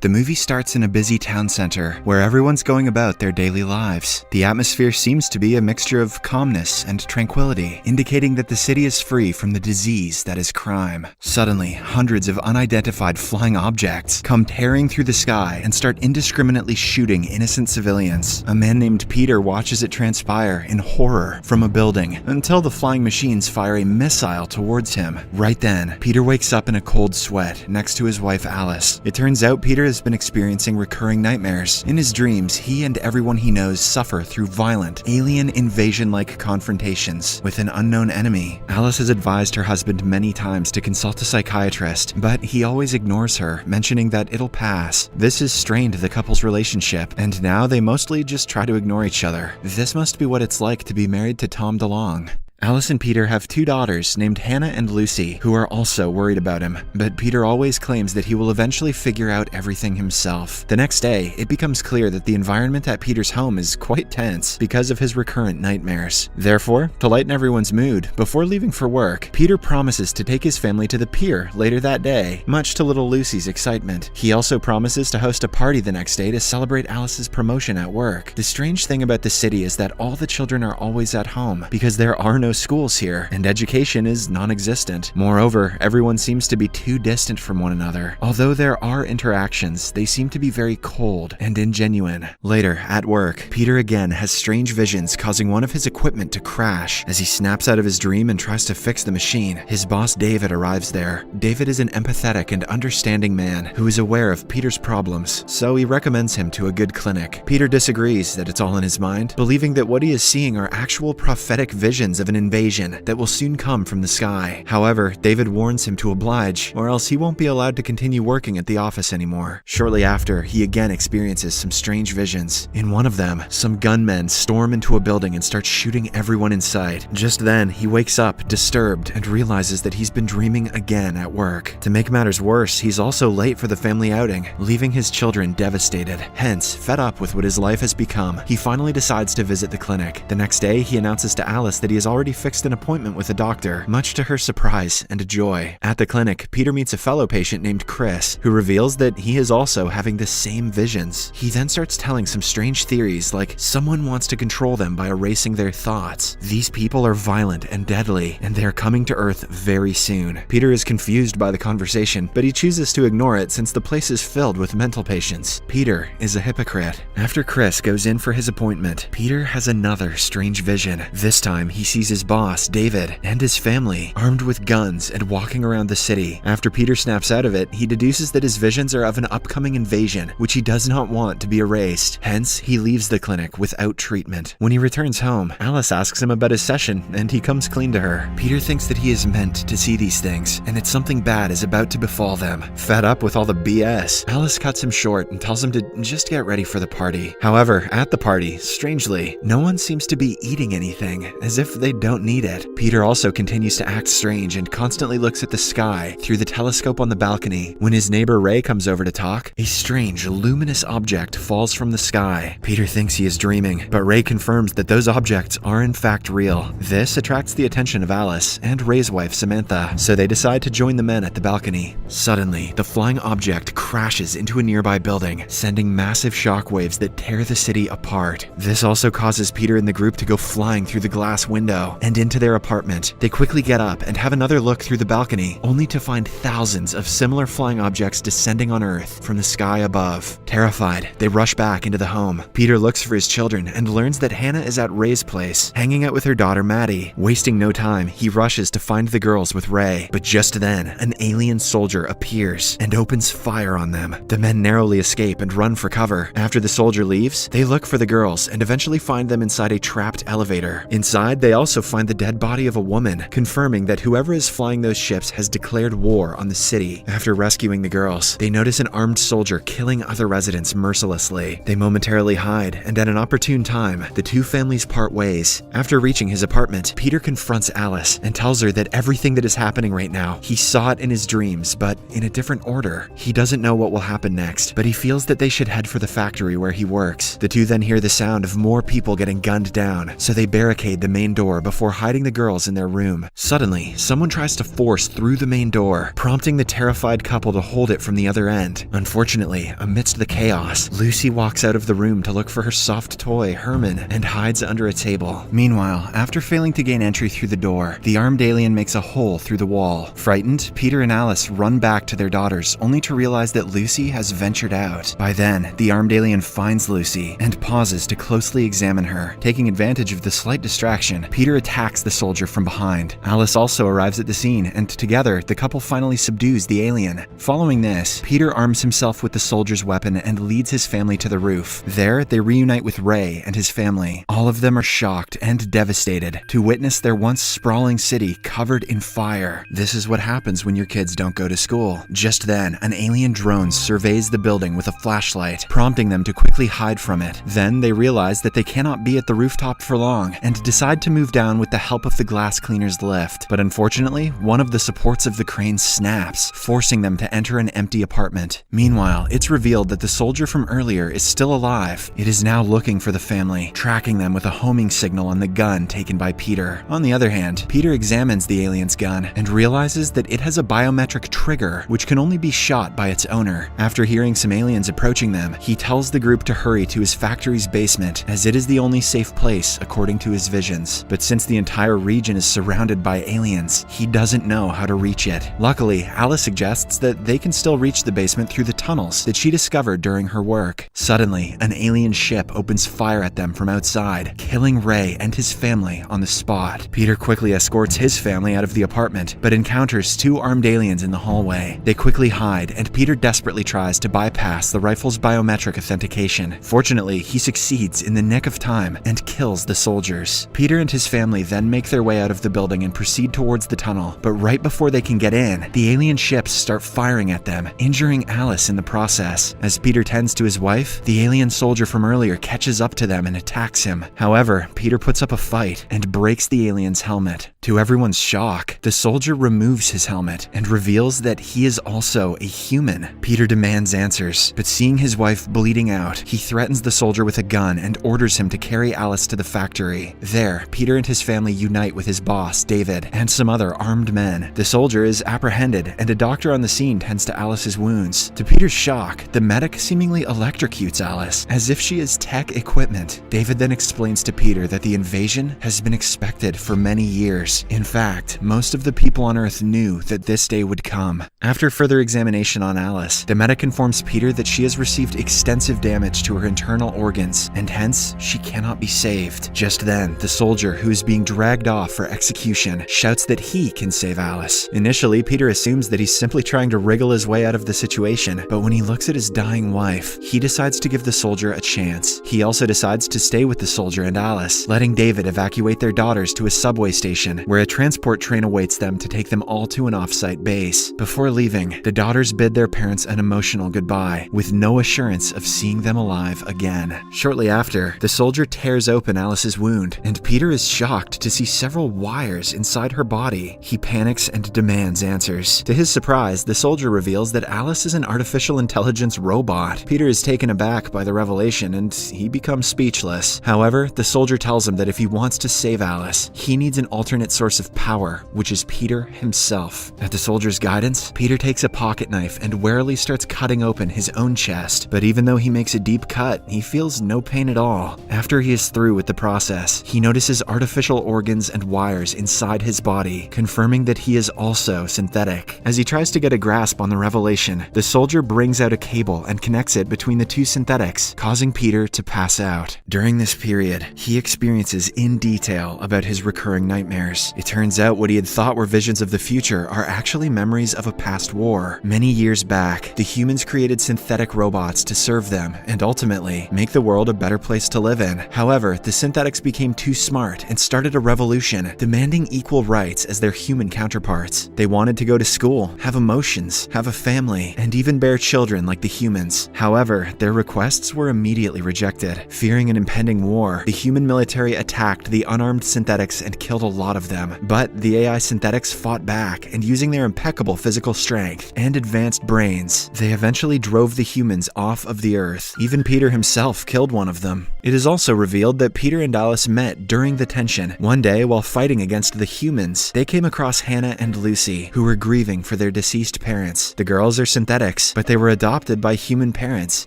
The movie starts in a busy town center where everyone's going about their daily lives. The atmosphere seems to be a mixture of calmness and tranquility, indicating that the city is free from the disease that is crime. Suddenly, hundreds of unidentified flying objects come tearing through the sky and start indiscriminately shooting innocent civilians. A man named Peter watches it transpire in horror from a building until the flying machines fire a missile towards him. Right then, Peter wakes up in a cold sweat next to his wife Alice. It turns out Peter has been experiencing recurring nightmares. In his dreams, he and everyone he knows suffer through violent, alien invasion-like confrontations with an unknown enemy. Alice has advised her husband many times to consult a psychiatrist, but he always ignores her, mentioning that it'll pass. This has strained the couple's relationship, and now they mostly just try to ignore each other. This must be what it's like to be married to Tom DeLonge. Alice and Peter have two daughters named Hannah and Lucy, who are also worried about him, but Peter always claims that he will eventually figure out everything himself. The next day, it becomes clear that the environment at Peter's home is quite tense because of his recurrent nightmares. Therefore, to lighten everyone's mood, before leaving for work, Peter promises to take his family to the pier later that day, much to little Lucy's excitement. He also promises to host a party the next day to celebrate Alice's promotion at work. The strange thing about the city is that all the children are always at home, because there are no schools here, and education is non-existent. Moreover, everyone seems to be too distant from one another. Although there are interactions, they seem to be very cold and ingenuine. Later, at work, Peter again has strange visions causing one of his equipment to crash. As he snaps out of his dream and tries to fix the machine, his boss David arrives there. David is an empathetic and understanding man who is aware of Peter's problems, so he recommends him to a good clinic. Peter disagrees that it's all in his mind, believing that what he is seeing are actual prophetic visions of an invasion that will soon come from the sky. However, David warns him to oblige, or else he won't be allowed to continue working at the office anymore. Shortly after, he again experiences some strange visions. In one of them, some gunmen storm into a building and start shooting everyone in sight. Just then, he wakes up, disturbed, and realizes that he's been dreaming again at work. To make matters worse, he's also late for the family outing, leaving his children devastated. Hence, fed up with what his life has become, he finally decides to visit the clinic. The next day, he announces to Alice that he has already fixed an appointment with a doctor, much to her surprise and joy. At the clinic, Peter meets a fellow patient named Chris, who reveals that he is also having the same visions. He then starts telling some strange theories like someone wants to control them by erasing their thoughts. These people are violent and deadly, and they are coming to Earth very soon. Peter is confused by the conversation, but he chooses to ignore it since the place is filled with mental patients. Peter is a hypocrite. After Chris goes in for his appointment, Peter has another strange vision. This time, he sees his boss, David, and his family armed with guns and walking around the city. After Peter snaps out of it, he deduces that his visions are of an upcoming invasion, which he does not want to be erased. Hence, he leaves the clinic without treatment. When he returns home, Alice asks him about his session, and he comes clean to her. Peter thinks that he is meant to see these things, and that something bad is about to befall them. Fed up with all the BS, Alice cuts him short and tells him to just get ready for the party. However, at the party, strangely, no one seems to be eating anything, as if they don't need it. Peter also continues to act strange and constantly looks at the sky through the telescope on the balcony. When his neighbor Ray comes over to talk, a strange, luminous object falls from the sky. Peter thinks he is dreaming, but Ray confirms that those objects are in fact real. This attracts the attention of Alice and Ray's wife Samantha, so they decide to join the men at the balcony. Suddenly, the flying object crashes into a nearby building, sending massive shockwaves that tear the city apart. This also causes Peter and the group to go flying through the glass window and into their apartment. They quickly get up and have another look through the balcony, only to find thousands of similar flying objects descending on Earth from the sky above. Terrified, they rush back into the home. Peter looks for his children and learns that Hannah is at Ray's place, hanging out with her daughter Maddie. Wasting no time, he rushes to find the girls with Ray, but just then, an alien soldier appears and opens fire on them. The men narrowly escape and run for cover. After the soldier leaves, they look for the girls and eventually find them inside a trapped elevator. Inside, they also find the dead body of a woman, confirming that whoever is flying those ships has declared war on the city. After rescuing the girls, they notice an armed soldier killing other residents residents mercilessly. They momentarily hide, and at an opportune time, the two families part ways. After reaching his apartment, Peter confronts Alice and tells her that everything that is happening right now, he saw it in his dreams, but in a different order. He doesn't know what will happen next, but he feels that they should head for the factory where he works. The two then hear the sound of more people getting gunned down, so they barricade the main door before hiding the girls in their room. Suddenly, someone tries to force through the main door, prompting the terrified couple to hold it from the other end. Unfortunately, amidst the chaos, Lucy walks out of the room to look for her soft toy, Herman, and hides under a table. Meanwhile, after failing to gain entry through the door, the armed alien makes a hole through the wall. Frightened, Peter and Alice run back to their daughters, only to realize that Lucy has ventured out. By then, the armed alien finds Lucy and pauses to closely examine her. Taking advantage of the slight distraction, Peter attacks the soldier from behind. Alice also arrives at the scene, and together, the couple finally subdues the alien. Following this, Peter arms himself with the soldier's weapon and leads his family to the roof. There, they reunite with Ray and his family. All of them are shocked and devastated to witness their once sprawling city covered in fire. This is what happens when your kids don't go to school. Just then, an alien drone surveys the building with a flashlight, prompting them to quickly hide from it. Then they realize that they cannot be at the rooftop for long and decide to move down with the help of the glass cleaner's lift. But unfortunately, one of the supports of the crane snaps, forcing them to enter an empty apartment. Meanwhile, it's revealed that the soldier from earlier is still alive. It is now looking for the family, tracking them with a homing signal on the gun taken by Peter. On the other hand, Peter examines the alien's gun and realizes that it has a biometric trigger, which can only be shot by its owner. After hearing some aliens approaching them, he tells the group to hurry to his factory's basement, as it is the only safe place according to his visions. But since the entire region is surrounded by aliens, he doesn't know how to reach it. Luckily, Alice suggests that they can still reach the basement through the tunnels that she discovered during her work. Suddenly, an alien ship opens fire at them from outside, killing Ray and his family on the spot. Peter quickly escorts his family out of the apartment, but encounters two armed aliens in the hallway. They quickly hide, and Peter desperately tries to bypass the rifle's biometric authentication. Fortunately, he succeeds in the nick of time and kills the soldiers. Peter and his family then make their way out of the building and proceed towards the tunnel, but right before they can get in, the alien ships start firing at them, injuring Alice in the process. As Peter tends to his wife, the alien soldier from earlier catches up to them and attacks him. However, Peter puts up a fight and breaks the alien's helmet. To everyone's shock, the soldier removes his helmet and reveals that he is also a human. Peter demands answers, but seeing his wife bleeding out, he threatens the soldier with a gun and orders him to carry Alice to the factory. There, Peter and his family unite with his boss, David, and some other armed men. The soldier is apprehended, and a doctor on the scene tends to Alice's wounds. To Peter's shock, the medic seemingly electrocutes Alice, as if she is tech equipment. David then explains to Peter that the invasion has been expected for many years. In fact, most of the people on Earth knew that this day would come. After further examination on Alice, the medic informs Peter that she has received extensive damage to her internal organs, and hence, she cannot be saved. Just then, the soldier, who is being dragged off for execution, shouts that he can save Alice. Initially, Peter assumes that he's simply trying to wriggle his way out of the situation, but when he looks at his dying wife, he decides to give the soldier a chance. He also decides to stay with the soldier and Alice, letting David evacuate their daughters to a subway station, where a transport train awaits them to take them all to an off-site base. Before leaving, the daughters bid their parents an emotional goodbye, with no assurance of seeing them alive again. Shortly after, the soldier tears open Alice's wound, and Peter is shocked to see several wires inside her body. He panics and demands answers. To his surprise, the soldier reveals that Alice is an artificial intelligence robot. Peter is taken aback by the revelation, and he becomes speechless. However, the soldier tells him that if he wants to save Alice, he needs an alternate source of power, which is Peter himself. At the soldier's guidance, Peter takes a pocket knife and warily starts cutting open his own chest, but even though he makes a deep cut, he feels no pain at all. After he is through with the process, he notices artificial organs and wires inside his body, confirming that he is also synthetic. As he tries to get a grasp on the revelation, the soldier brings out a cable and connects it between the two synthetics, causing Peter to pass out. During this period, he experiences in detail about his recurring nightmares. It turns out what he had thought were visions of the future are actually memories of a past war. Many years back, the humans created synthetic robots to serve them and ultimately make the world a better place to live in. However, the synthetics became too smart and started a revolution, demanding equal rights as their human counterparts. They wanted to go to school, have emotions, have a family, and even bear children like the humans. humans. However, their requests were immediately rejected. Fearing an impending war, the human military attacked the unarmed synthetics and killed a lot of them. But the AI synthetics fought back, and using their impeccable physical strength and advanced brains, they eventually drove the humans off of the Earth. Even Peter himself killed one of them. It is also revealed that Peter and Alice met during the tension. One day, while fighting against the humans, they came across Hannah and Lucy, who were grieving for their deceased parents. The girls are synthetics, but they were adopted by human parents,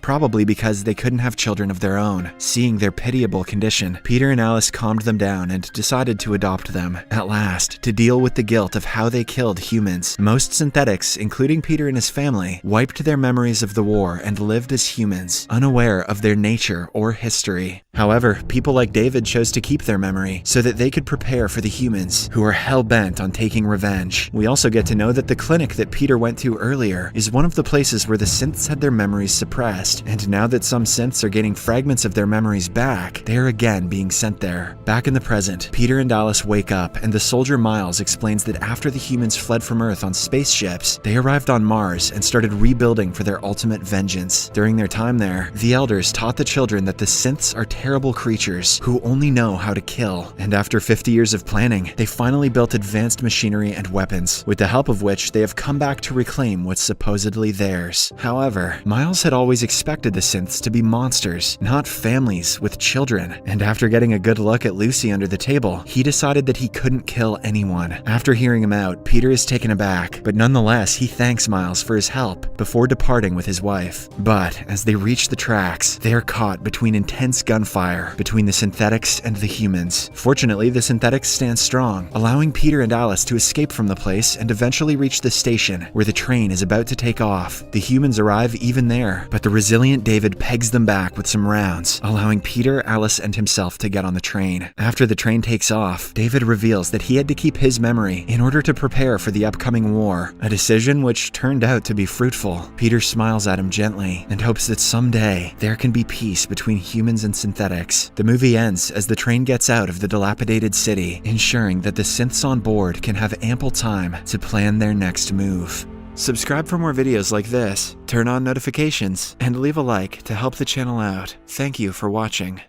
probably because they couldn't have children of their own. Seeing their pitiable condition, Peter and Alice calmed them down and decided to adopt them. At last, to deal with the guilt of how they killed humans, most synthetics, including Peter and his family, wiped their memories of the war and lived as humans, unaware of their nature or history. However, people like David chose to keep their memory so that they could prepare for the humans, who are hell-bent on taking revenge. We also get to know that the clinic that Peter went to earlier is one of the places where the synths had their memories suppressed, and now that some synths are getting fragments of their memories back, they are again being sent there. Back in the present, Peter and Alice wake up, and the soldier Miles explains that after the humans fled from Earth on spaceships, they arrived on Mars and started rebuilding for their ultimate vengeance. During their time there, the elders taught the children that the synths are terrible creatures who only know how to kill, and after 50 years of planning, they finally built advanced machinery and weapons, with the help of which they have come back to reclaim what's supposedly theirs. However, Miles had always expected the synths to be monsters, not families with children, and after getting a good look at Lucy under the table, he decided that he couldn't kill anyone. After hearing him out, Peter is taken aback, but nonetheless, he thanks Miles for his help before departing with his wife. But as they reach the tracks, they are caught between intense gunfire between the synthetics and the humans. Fortunately, the synthetics stand strong, allowing Peter and Alice to escape from the place and eventually reach the station where the train is about to take off. The humans arrive even there, but the resilient David pegs them back with some rounds, allowing Peter, Alice, and himself to get on the train. After the train takes off, David reveals that he had to keep his memory in order to prepare for the upcoming war, a decision which turned out to be fruitful. Peter smiles at him gently and hopes that someday there can be peace between humans and synthetics. The movie ends as the train gets out of the dilapidated city, ensuring that the synths on board can have ample time to plan their next move. Subscribe for more videos like this, turn on notifications, and leave a like to help the channel out. Thank you for watching.